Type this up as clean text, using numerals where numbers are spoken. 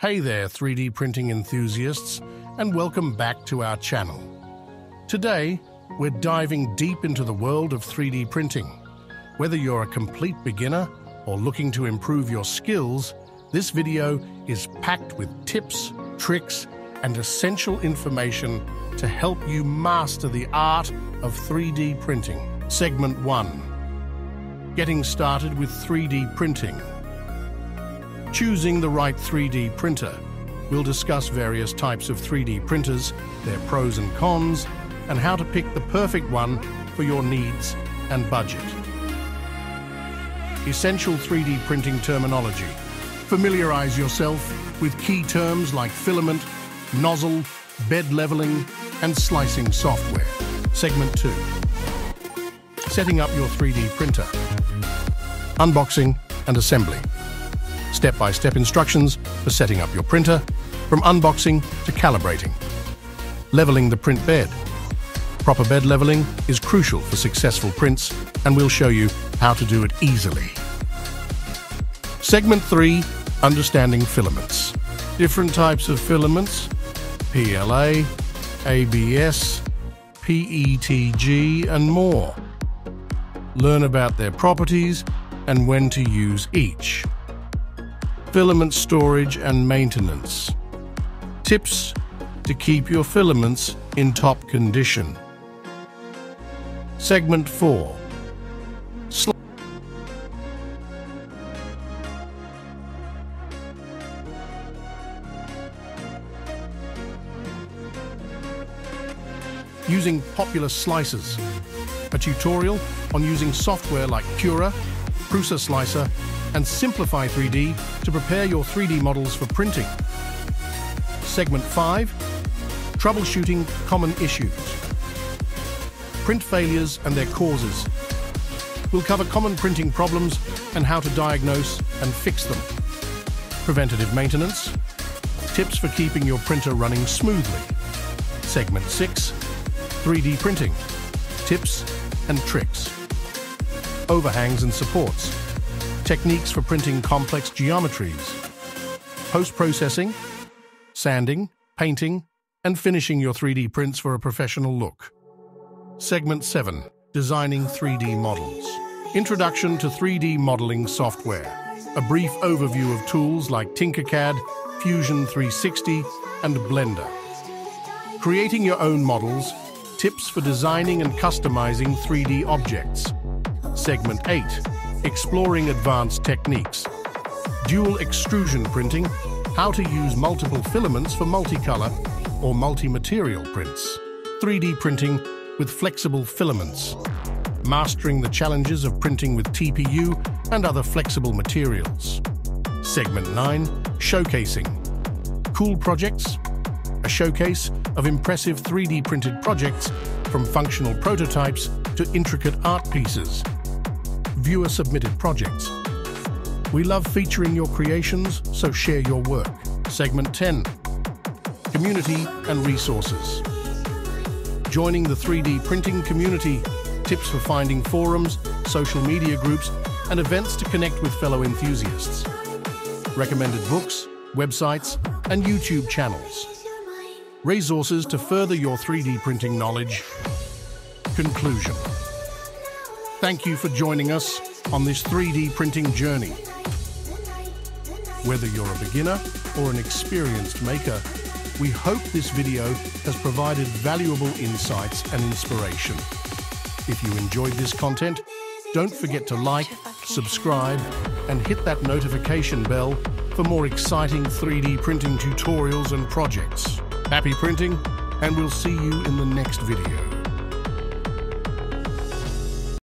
Hey there, 3D printing enthusiasts, and welcome back to our channel. Today, we're diving deep into the world of 3D printing. Whether you're a complete beginner or looking to improve your skills, this video is packed with tips, tricks, and essential information to help you master the art of 3D printing. Segment 1. Getting started with 3D printing. Choosing the right 3D printer. We'll discuss various types of 3D printers, their pros and cons, and how to pick the perfect one for your needs and budget. Essential 3D printing terminology. Familiarize yourself with key terms like filament, nozzle, bed leveling, and slicing software. Segment 2. Setting up your 3D printer. Unboxing and assembly. Step-by-step instructions for setting up your printer, from unboxing to calibrating. Leveling the print bed. Proper bed leveling is crucial for successful prints, and we'll show you how to do it easily. Segment 3, understanding filaments. Different types of filaments: PLA, ABS, PETG, and more. Learn about their properties and when to use each. Filament storage and maintenance. Tips to keep your filaments in top condition. Segment 4. Using popular slicers. A tutorial on using software like Cura, Prusa Slicer, and Simplify 3D to prepare your 3D models for printing. Segment 5. Troubleshooting common issues. Print failures and their causes. We'll cover common printing problems and how to diagnose and fix them. Preventative maintenance. Tips for keeping your printer running smoothly. Segment 6. 3D printing. Tips and tricks. Overhangs and supports. Techniques for printing complex geometries. Post-processing, sanding, painting, and finishing your 3D prints for a professional look. Segment 7. Designing 3D models. Introduction to 3D modeling software. A brief overview of tools like Tinkercad, Fusion 360, and Blender. Creating your own models. Tips for designing and customizing 3D objects. Segment 8. Exploring advanced techniques. Dual extrusion printing. How to use multiple filaments for multicolor or multi-material prints. 3D printing with flexible filaments. Mastering the challenges of printing with TPU and other flexible materials. Segment 9. Showcasing. Cool projects. A showcase of impressive 3D printed projects, from functional prototypes to intricate art pieces. Viewer-submitted projects. We love featuring your creations, so share your work. Segment 10. Community and resources. Joining the 3D printing community. Tips for finding forums, social media groups, and events to connect with fellow enthusiasts. Recommended books, websites, and YouTube channels. Resources to further your 3D printing knowledge. Conclusion. Thank you for joining us on this 3D printing journey. Whether you're a beginner or an experienced maker, we hope this video has provided valuable insights and inspiration. If you enjoyed this content, don't forget to like, subscribe, and hit that notification bell for more exciting 3D printing tutorials and projects. Happy printing, and we'll see you in the next video.